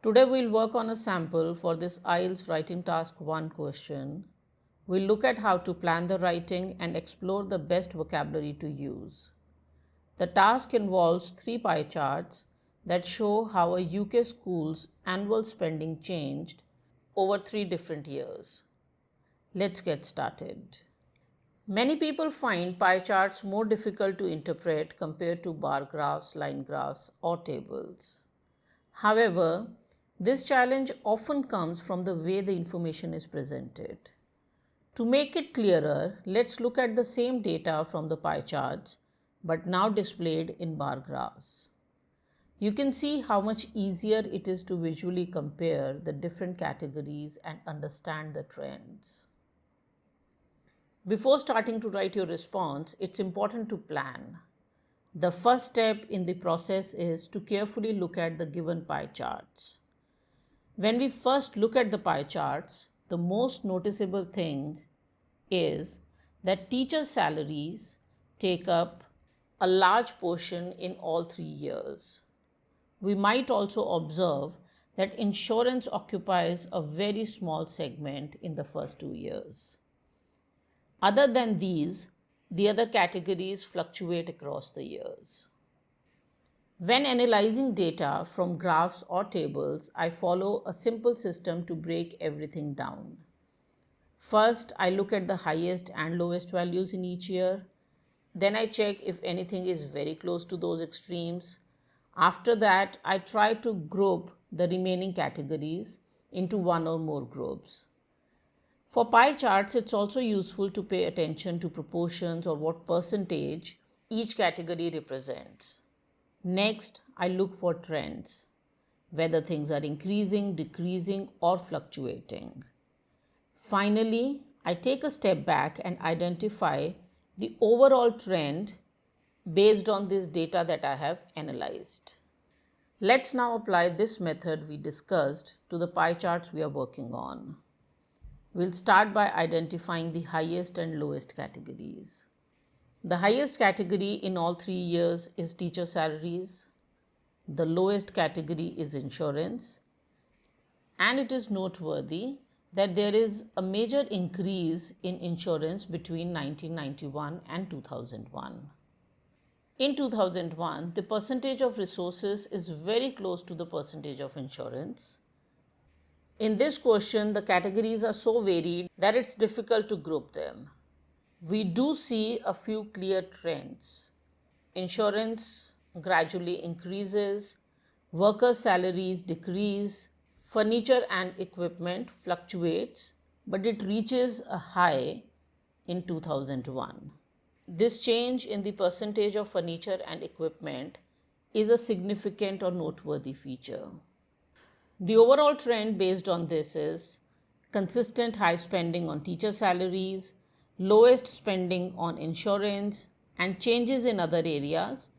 Today we'll work on a sample for this IELTS Writing Task 1 question. We'll look at how to plan the writing and explore the best vocabulary to use. The task involves 3 pie charts that show how a UK school's annual spending changed over 3 different years. Let's get started. Many people find pie charts more difficult to interpret compared to bar graphs, line graphs, or tables. However, this challenge often comes from the way the information is presented. To make it clearer, let's look at the same data from the pie charts, but now displayed in bar graphs. You can see how much easier it is to visually compare the different categories and understand the trends. Before starting to write your response, it's important to plan. The first step in the process is to carefully look at the given pie charts. When we first look at the pie charts, the most noticeable thing is that teachers' salaries take up a large portion in all 3 years. We might also observe that insurance occupies a very small segment in the first 2 years. Other than these, the other categories fluctuate across the years. When analyzing data from graphs or tables, I follow a simple system to break everything down. First, I look at the highest and lowest values in each year. Then I check if anything is very close to those extremes. After that, I try to group the remaining categories into one or more groups. For pie charts, it's also useful to pay attention to proportions or what percentage each category represents. Next, I look for trends, whether things are increasing, decreasing, or fluctuating. Finally, I take a step back and identify the overall trend based on this data that I have analyzed. Let's now apply this method we discussed to the pie charts we are working on. We'll start by identifying the highest and lowest categories. The highest category in all 3 years is teacher salaries. The lowest category is insurance. And it is noteworthy that there is a major increase in insurance between 1991 and 2001. In 2001, the percentage of resources is very close to the percentage of insurance. In this question, the categories are so varied that it's difficult to group them. We do see a few clear trends. Insurance gradually increases, worker salaries decrease, furniture and equipment fluctuates, but it reaches a high in 2001. This change in the percentage of furniture and equipment is a significant or noteworthy feature. The overall trend based on this is consistent high spending on teacher salaries, lowest spending on insurance, and changes in other areas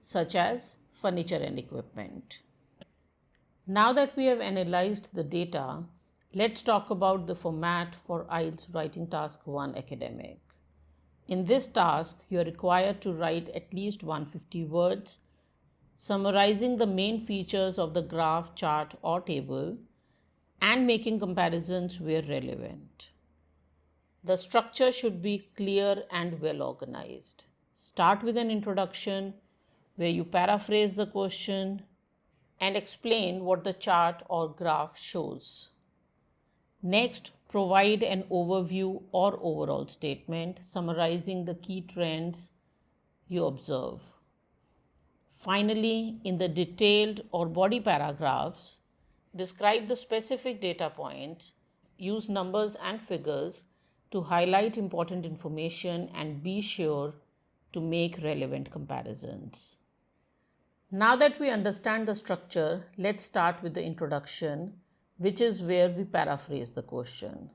such as furniture and equipment. Now that we have analyzed the data, let's talk about the format for IELTS Writing Task 1 Academic. In this task, you are required to write at least 150 words, summarizing the main features of the graph, chart, or table, and making comparisons where relevant. The structure should be clear and well organized. Start with an introduction where you paraphrase the question and explain what the chart or graph shows. Next, provide an overview or overall statement summarizing the key trends you observe. Finally, in the detailed or body paragraphs, describe the specific data points, use numbers and figures to highlight important information, and be sure to make relevant comparisons. Now that we understand the structure, let's start with the introduction, which is where we paraphrase the question.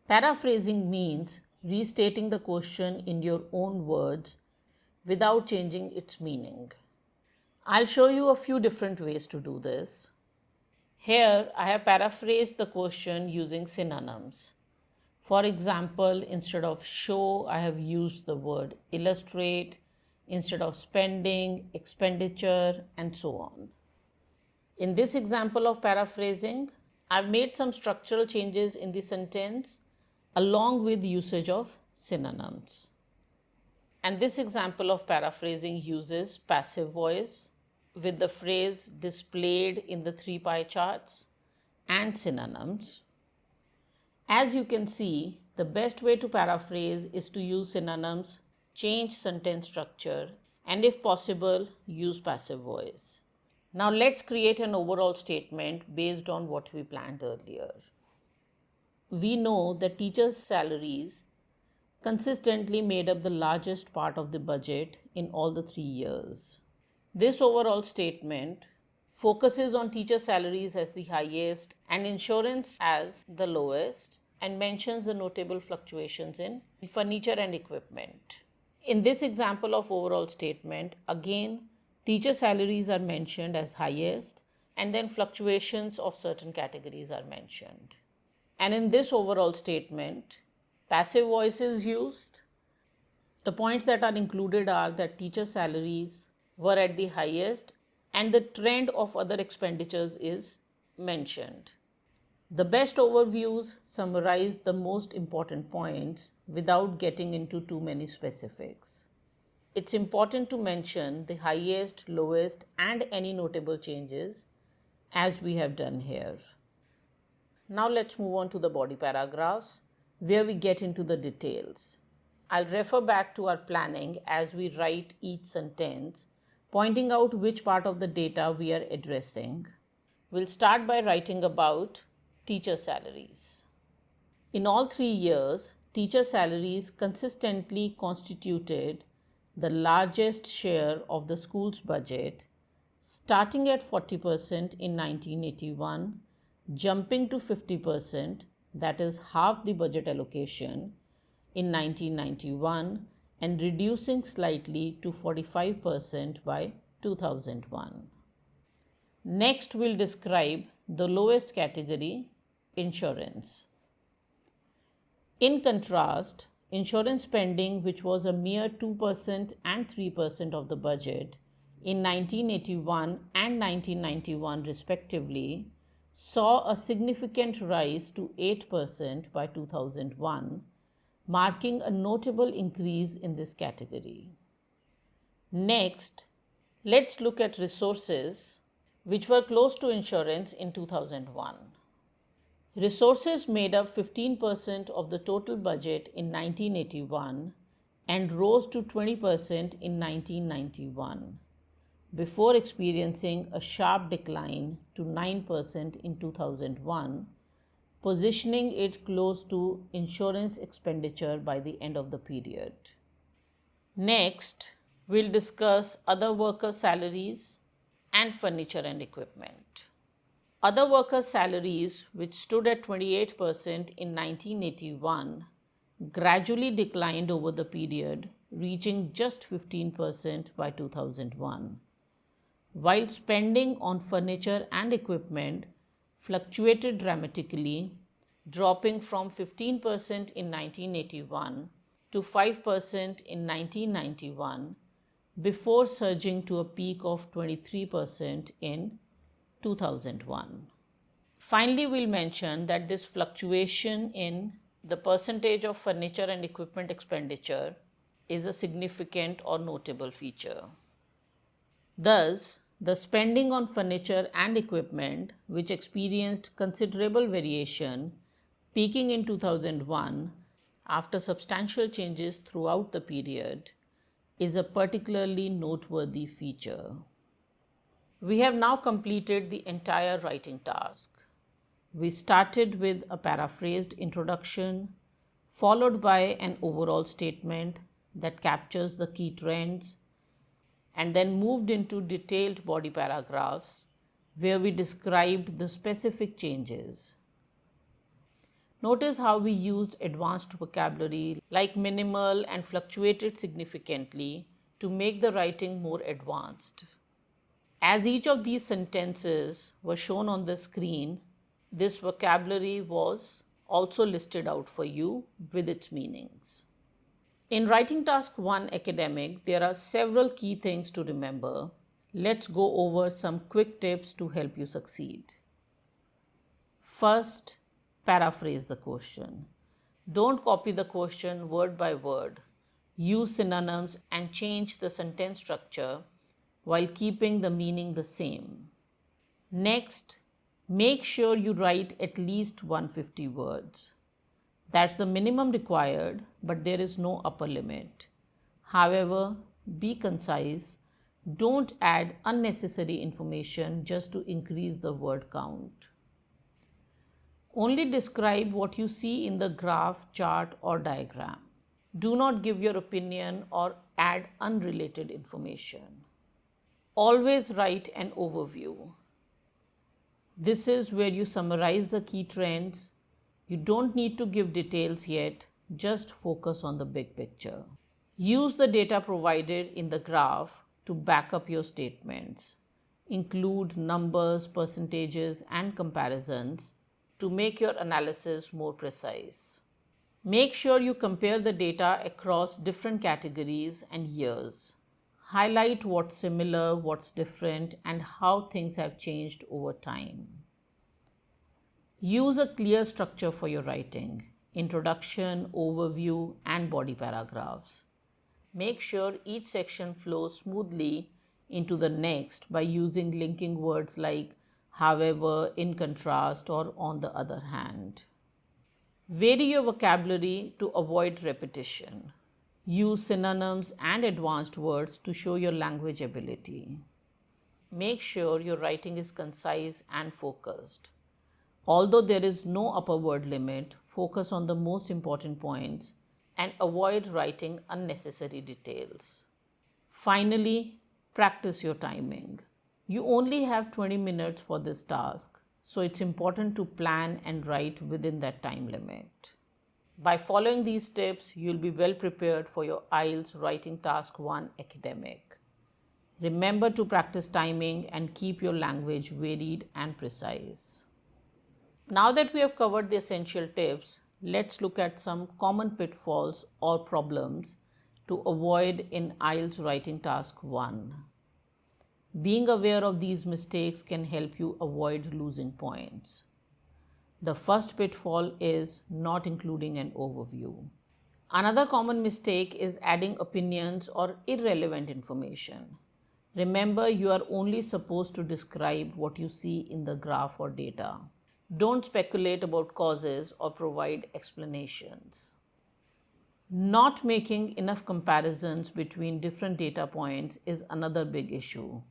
Paraphrasing means restating the question in your own words without changing its meaning. I'll show you a few different ways to do this. Here, I have paraphrased the question using synonyms. For example, instead of show, I have used the word illustrate, instead of spending, expenditure, and so on. In this example of paraphrasing, I've made some structural changes in the sentence along with usage of synonyms. And this example of paraphrasing uses passive voice with the phrase displayed in the 3 pie charts and synonyms. As you can see, the best way to paraphrase is to use synonyms, change sentence structure, and if possible, use passive voice. Now let's create an overall statement based on what we planned earlier. We know that teachers' salaries consistently made up the largest part of the budget in all the 3 years. This overall statement focuses on teacher salaries as the highest and insurance as the lowest, and mentions the notable fluctuations in furniture and equipment. In this example of overall statement, again, teacher salaries are mentioned as highest, and then fluctuations of certain categories are mentioned. And in this overall statement, passive voice is used. The points that are included are that teacher salaries were at the highest and the trend of other expenditures is mentioned. The best overviews summarize the most important points without getting into too many specifics. It's important to mention the highest, lowest, and any notable changes as we have done here. Now let's move on to the body paragraphs where we get into the details. I'll refer back to our planning as we write each sentence, pointing out which part of the data we are addressing. We'll start by writing about teacher salaries. In all 3 years, teacher salaries consistently constituted the largest share of the school's budget, starting at 40% in 1981, jumping to 50%, that is half the budget allocation, in 1991, and reducing slightly to 45% by 2001. Next, we'll describe the lowest category, insurance. In contrast, insurance spending, which was a mere 2% and 3% of the budget in 1981 and 1991 respectively, saw a significant rise to 8% by 2001, marking a notable increase in this category. Next, let's look at resources which were close to insurance in 2001. Resources made up 15% of the total budget in 1981 and rose to 20% in 1991, before experiencing a sharp decline to 9% in 2001, positioning it close to insurance expenditure by the end of the period. Next, we'll discuss other worker salaries and furniture and equipment. Other workers' salaries, which stood at 28% in 1981, gradually declined over the period, reaching just 15% by 2001, while spending on furniture and equipment fluctuated dramatically, dropping from 15% in 1981 to 5% in 1991, before surging to a peak of 23% in 2001. Finally, we'll mention that this fluctuation in the percentage of furniture and equipment expenditure is a significant or notable feature. Thus, the spending on furniture and equipment, which experienced considerable variation, peaking in 2001 after substantial changes throughout the period, is a particularly noteworthy feature. We have now completed the entire writing task. We started with a paraphrased introduction, followed by an overall statement that captures the key trends, and then moved into detailed body paragraphs where we described the specific changes. Notice how we used advanced vocabulary like minimal and fluctuated significantly to make the writing more advanced. As each of these sentences was shown on the screen, this vocabulary was also listed out for you with its meanings. In Writing Task 1 Academic, there are several key things to remember, let's go over some quick tips to help you succeed. First, paraphrase the question. Don't copy the question word by word. Use synonyms and change the sentence structure while keeping the meaning the same. Next, make sure you write at least 150 words. That's the minimum required, but there is no upper limit. However, be concise. Don't add unnecessary information just to increase the word count. Only describe what you see in the graph, chart, or diagram. Do not give your opinion or add unrelated information. Always write an overview. This is where you summarize the key trends. You don't need to give details yet, just focus on the big picture. Use the data provided in the graph to back up your statements. Include numbers, percentages, and comparisons to make your analysis more precise. Make sure you compare the data across different categories and years. Highlight what's similar, what's different, and how things have changed over time. Use a clear structure for your writing: introduction, overview, and body paragraphs. Make sure each section flows smoothly into the next by using linking words like however, in contrast, or on the other hand. Vary your vocabulary to avoid repetition. Use synonyms and advanced words to show your language ability. Make sure your writing is concise and focused. Although there is no upper word limit, focus on the most important points and avoid writing unnecessary details. Finally, practice your timing. You only have 20 minutes for this task, so it's important to plan and write within that time limit. By following these tips, you'll be well prepared for your IELTS Writing Task 1 academic. Remember to practice timing and keep your language varied and precise. Now that we have covered the essential tips, let's look at some common pitfalls or problems to avoid in IELTS Writing Task 1. Being aware of these mistakes can help you avoid losing points. The first pitfall is not including an overview. Another common mistake is adding opinions or irrelevant information. Remember, you are only supposed to describe what you see in the graph or data. Don't speculate about causes or provide explanations. Not making enough comparisons between different data points is another big issue.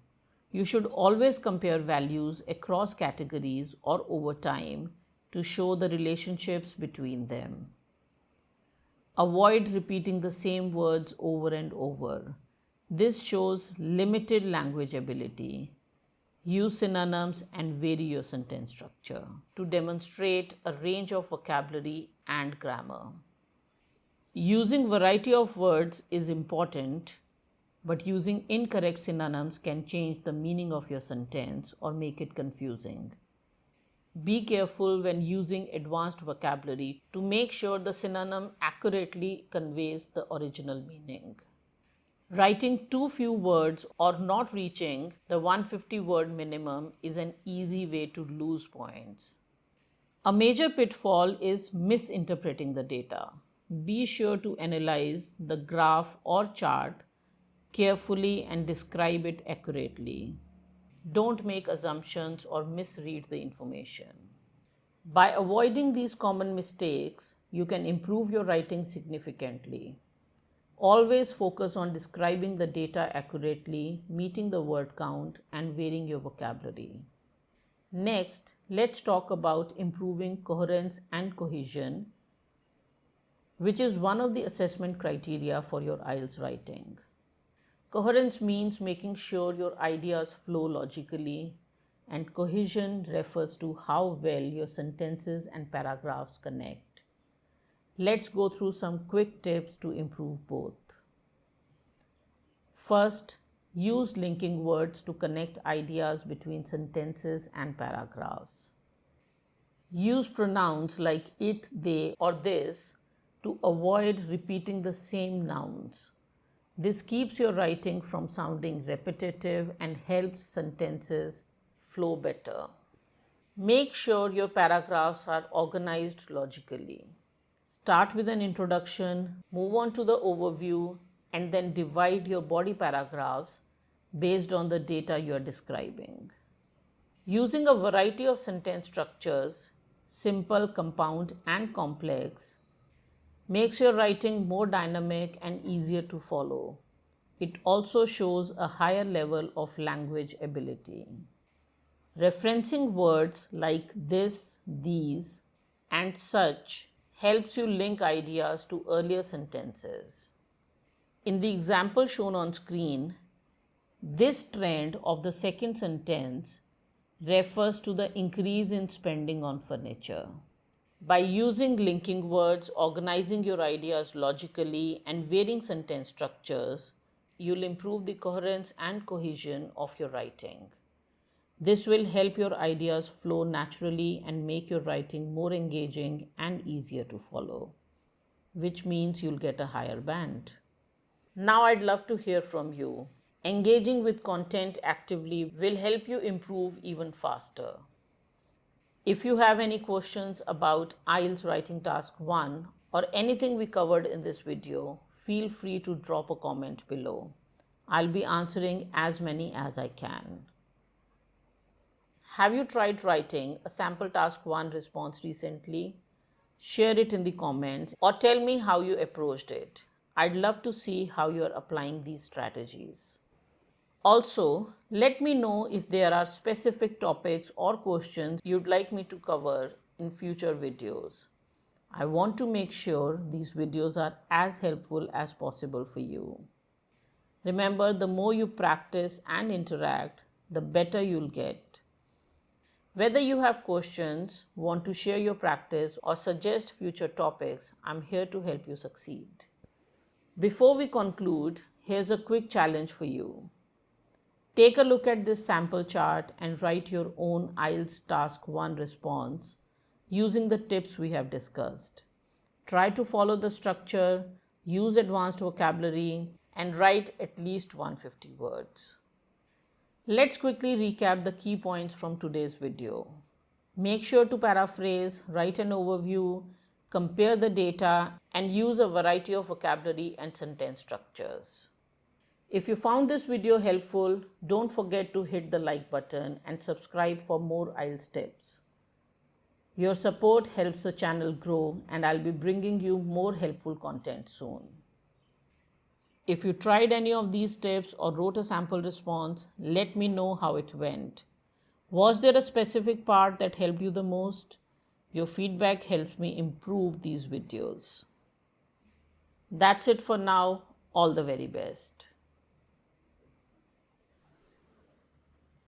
You should always compare values across categories or over time to show the relationships between them. Avoid repeating the same words over and over. This shows limited language ability. Use synonyms and vary your sentence structure to demonstrate a range of vocabulary and grammar. Using variety of words is important, but using incorrect synonyms can change the meaning of your sentence or make it confusing. Be careful when using advanced vocabulary to make sure the synonym accurately conveys the original meaning. Writing too few words or not reaching the 150 word minimum is an easy way to lose points. A major pitfall is misinterpreting the data. Be sure to analyze the graph or chart carefully and describe it accurately. Don't make assumptions or misread the information. By avoiding these common mistakes, you can improve your writing significantly. Always focus on describing the data accurately, meeting the word count, and varying your vocabulary. Next, let's talk about improving coherence and cohesion, which is one of the assessment criteria for your IELTS writing. Coherence means making sure your ideas flow logically, and cohesion refers to how well your sentences and paragraphs connect. Let's go through some quick tips to improve both. First, use linking words to connect ideas between sentences and paragraphs. Use pronouns like it, they, or this to avoid repeating the same nouns. This keeps your writing from sounding repetitive and helps sentences flow better. Make sure your paragraphs are organized logically. Start with an introduction, move on to the overview, and then divide your body paragraphs based on the data you are describing. Using a variety of sentence structures, simple, compound, and complex, makes your writing more dynamic and easier to follow. It also shows a higher level of language ability. Referencing words like this, these, and such helps you link ideas to earlier sentences. In the example shown on screen, this trend of the second sentence refers to the increase in spending on furniture. By using linking words, organizing your ideas logically, and varying sentence structures, you'll improve the coherence and cohesion of your writing. This will help your ideas flow naturally and make your writing more engaging and easier to follow, which means you'll get a higher band. Now I'd love to hear from you. Engaging with content actively will help you improve even faster. If you have any questions about IELTS Writing Task 1 or anything we covered in this video, feel free to drop a comment below. I'll be answering as many as I can. Have you tried writing a sample task 1 response recently? Share it in the comments or tell me how you approached it. I'd love to see how you are applying these strategies. Also, let me know if there are specific topics or questions you'd like me to cover in future videos. I want to make sure these videos are as helpful as possible for you. Remember, the more you practice and interact, the better you'll get. Whether you have questions, want to share your practice, or suggest future topics, I'm here to help you succeed. Before we conclude, here's a quick challenge for you. Take a look at this sample chart and write your own IELTS Task 1 response using the tips we have discussed. Try to follow the structure, use advanced vocabulary, and write at least 150 words. Let's quickly recap the key points from today's video. Make sure to paraphrase, write an overview, compare the data, and use a variety of vocabulary and sentence structures. If you found this video helpful, don't forget to hit the like button and subscribe for more IELTS tips. Your support helps the channel grow, and I'll be bringing you more helpful content soon. If you tried any of these tips or wrote a sample response, let me know how it went. Was there a specific part that helped you the most? Your feedback helps me improve these videos. That's it for now. All the very best.